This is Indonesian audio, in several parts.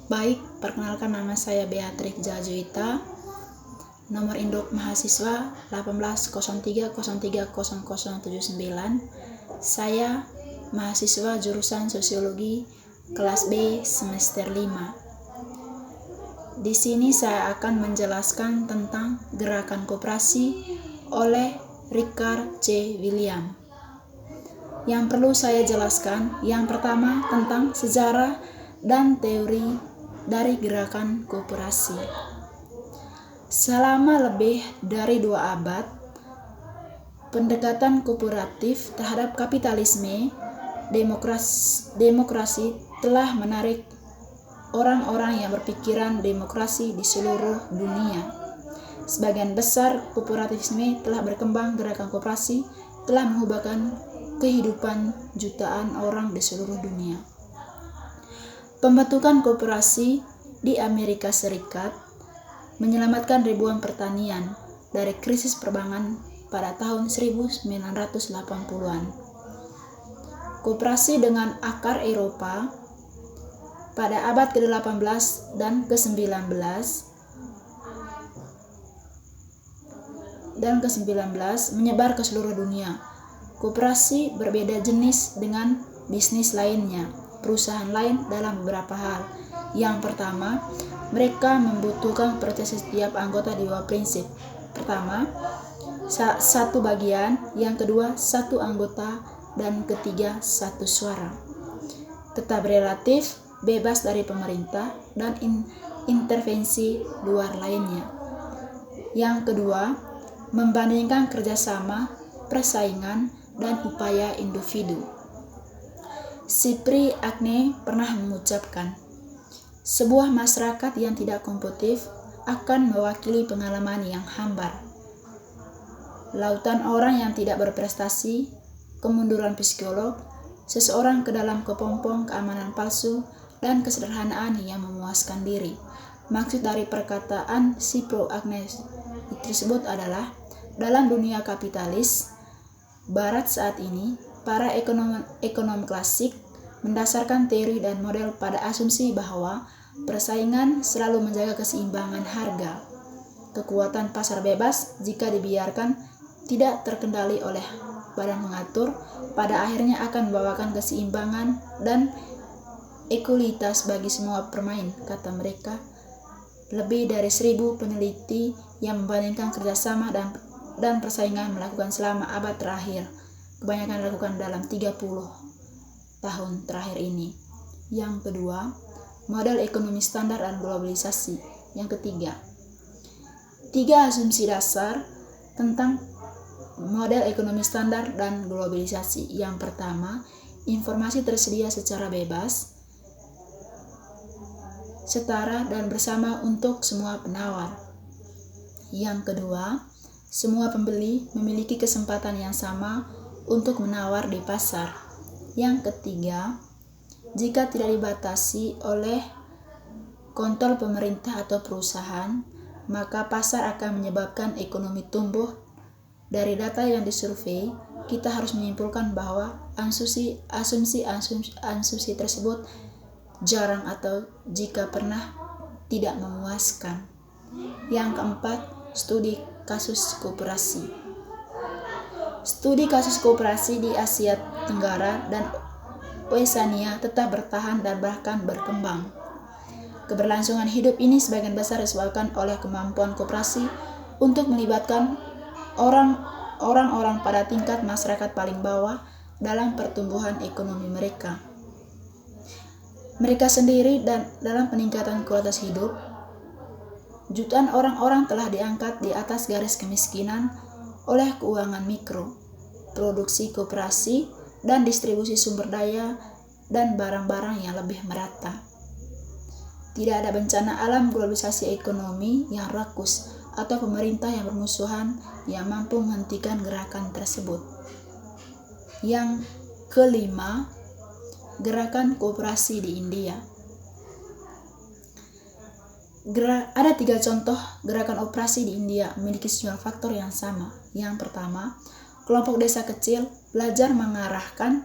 Baik, perkenalkan nama saya Beatrix Jajuita. Nomor induk mahasiswa 1803030079. Saya mahasiswa jurusan Sosiologi kelas B semester 5. Di sini saya akan menjelaskan tentang gerakan koperasi oleh Richard C. William. Yang perlu saya jelaskan, yang pertama tentang sejarah dan teori dari gerakan koperasi. Selama lebih dari 2 abad, pendekatan kooperatif terhadap kapitalisme demokrasi telah menarik orang-orang yang berpikiran demokrasi di seluruh dunia. Sebagian besar kooperativisme telah berkembang. Gerakan koperasi telah mengubahkan kehidupan jutaan orang di seluruh dunia. Pembentukan koperasi di Amerika Serikat menyelamatkan ribuan pertanian dari krisis perbankan pada tahun 1980-an. Koperasi dengan akar Eropa pada abad ke-18 dan ke-19 menyebar ke seluruh dunia. Koperasi berbeda jenis dengan bisnis lainnya, perusahaan lain dalam beberapa hal. Yang pertama, mereka membutuhkan partisipasi setiap anggota di bawah prinsip. Pertama, satu bagian, yang kedua, satu anggota, dan ketiga, satu suara. Tetap relatif, bebas dari pemerintah dan intervensi luar lainnya. Yang kedua, membandingkan kerjasama, persaingan, dan upaya individu. Cyprien Agne pernah mengucapkan, sebuah masyarakat yang tidak kompetitif akan mewakili pengalaman yang hambar. Lautan orang yang tidak berprestasi, kemunduran psikolog, seseorang ke dalam kepompong keamanan palsu, dan kesederhanaan yang memuaskan diri. Maksud dari perkataan Cyprien Agne tersebut adalah, dalam dunia kapitalis Barat saat ini, para ekonom klasik mendasarkan teori dan model pada asumsi bahwa persaingan selalu menjaga keseimbangan harga. Kekuatan pasar bebas, jika dibiarkan tidak terkendali oleh badan pengatur, pada akhirnya akan membawakan keseimbangan dan ekualitas bagi semua pemain, kata mereka. Lebih dari 1000 peneliti yang membandingkan kerjasama dan persaingan melakukan selama abad terakhir. Kebanyakan dilakukan dalam 30 tahun terakhir ini. Yang kedua, model ekonomi standar dan globalisasi. Yang ketiga, 3 asumsi dasar tentang model ekonomi standar dan globalisasi. Yang pertama, informasi tersedia secara bebas, setara dan bersama untuk semua penawar. Yang kedua, semua pembeli memiliki kesempatan yang sama untuk menawar di pasar. Yang ketiga, jika tidak dibatasi oleh kontrol pemerintah atau perusahaan, maka pasar akan menyebabkan ekonomi tumbuh. Dari data yang disurvei, kita harus menyimpulkan bahwa asumsi tersebut jarang atau jika pernah tidak memuaskan. Yang keempat, studi kasus koperasi. Studi kasus koperasi di Asia Tenggara dan Oceania tetap bertahan dan bahkan berkembang. Keberlangsungan hidup ini sebagian besar disebabkan oleh kemampuan koperasi untuk melibatkan orang-orang pada tingkat masyarakat paling bawah dalam pertumbuhan ekonomi mereka. Mereka sendiri dan dalam peningkatan kualitas hidup. Jutaan orang-orang telah diangkat di atas garis kemiskinan oleh keuangan mikro, produksi koperasi, dan distribusi sumber daya dan barang-barang yang lebih merata. Tidak ada bencana alam globalisasi ekonomi yang rakus atau pemerintah yang bermusuhan yang mampu menghentikan gerakan tersebut. Yang kelima, gerakan koperasi di India. Ada 3 contoh gerakan operasi di India memiliki sejumlah faktor yang sama. Yang pertama, kelompok desa kecil belajar mengarahkan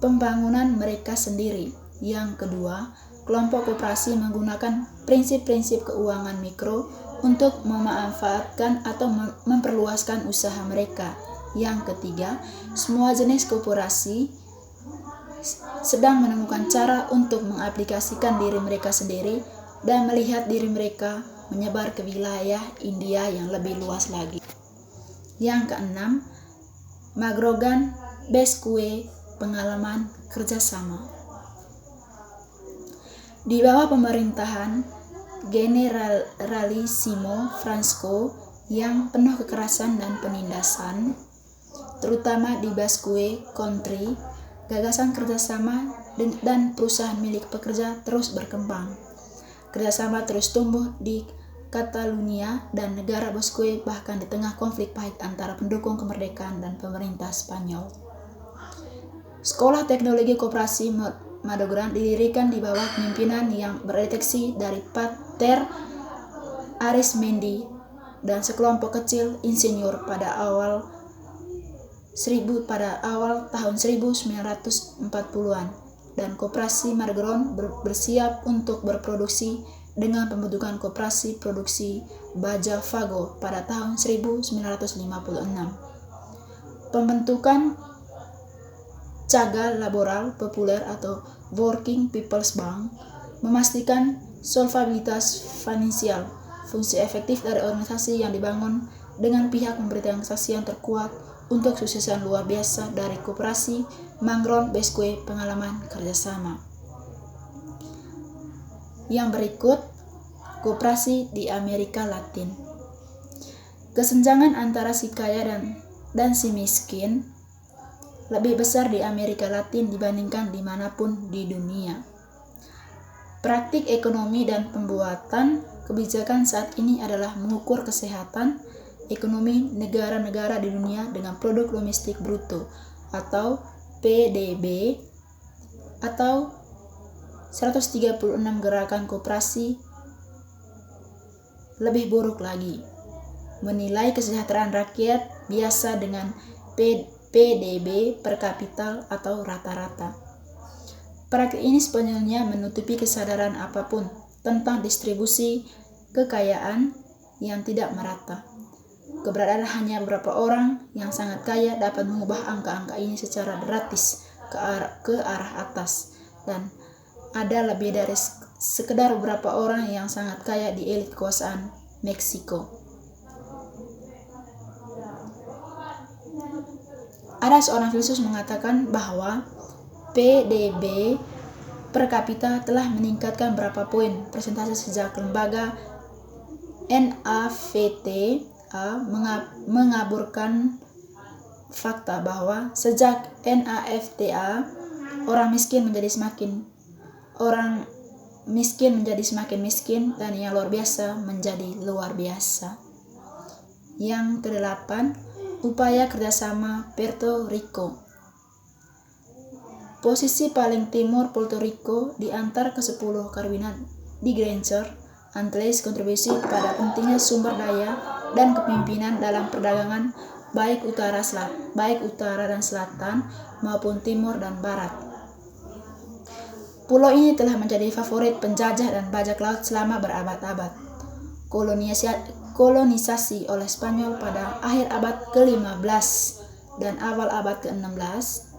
pembangunan mereka sendiri. Yang kedua, kelompok koperasi menggunakan prinsip-prinsip keuangan mikro untuk memanfaatkan atau memperluaskan usaha mereka. Yang ketiga, semua jenis koperasi sedang menemukan cara untuk mengaplikasikan diri mereka sendiri dan melihat diri mereka menyebar ke wilayah India yang lebih luas lagi. Yang keenam, McGraw-Hill pengalaman kerjasama. Di bawah pemerintahan Generalissimo Franco yang penuh kekerasan dan penindasan, terutama di Basque Country, gagasan kerjasama dan perusahaan milik pekerja terus berkembang. Kerjasama terus tumbuh di Catalunya dan negara Basque bahkan di tengah konflik pahit antara pendukung kemerdekaan dan pemerintah Spanyol. Sekolah Teknologi Koperasi Madogran didirikan di bawah pemimpinan yang berdeteksi dari Pater Arismendi dan sekelompok kecil insinyur pada awal tahun 1940-an, dan Koperasi Madogran bersiap untuk berproduksi dengan pembentukan Koperasi Produksi Baja Fago pada tahun 1956. Pembentukan Caga Laboral Populer atau Working People's Bank memastikan solvabilitas finansial, fungsi efektif dari organisasi yang dibangun dengan pihak memberikan saksi yang terkuat untuk suksesan luar biasa dari Koperasi Mangrove-Basque pengalaman kerjasama. Yang berikut, koperasi di Amerika Latin. Kesenjangan antara si kaya dan si miskin lebih besar di Amerika Latin dibandingkan dimanapun di dunia. Praktik ekonomi dan pembuatan kebijakan saat ini adalah mengukur kesehatan ekonomi negara-negara di dunia dengan produk domestik bruto atau PDB atau 136 gerakan koperasi. Lebih buruk lagi, menilai kesejahteraan rakyat biasa dengan PDB per kapita atau rata-rata. Praktik ini sebenarnya menutupi kesadaran apapun tentang distribusi kekayaan yang tidak merata. Keberadaan hanya beberapa orang yang sangat kaya dapat mengubah angka-angka ini secara drastis ke arah atas, dan ada lebih dari sekedar beberapa orang yang sangat kaya di elit kekuasaan Meksiko. Ada seorang filsuf mengatakan bahwa PDB per kapita telah meningkatkan berapa poin persentase sejak lembaga NAFTA mengaburkan fakta bahwa sejak NAFTA orang miskin menjadi semakin miskin dan yang luar biasa menjadi luar biasa. Yang kedelapan, upaya kerjasama Puerto Rico. Posisi paling timur Puerto Rico di antara ke-10 kabinet di Granger Antilles kontribusi pada pentingnya sumber daya dan kepemimpinan dalam perdagangan baik utara dan selatan maupun timur dan barat. Pulau ini telah menjadi favorit penjajah dan bajak laut selama berabad-abad. Kolonisasi oleh Spanyol pada akhir abad ke-15 dan awal abad ke-16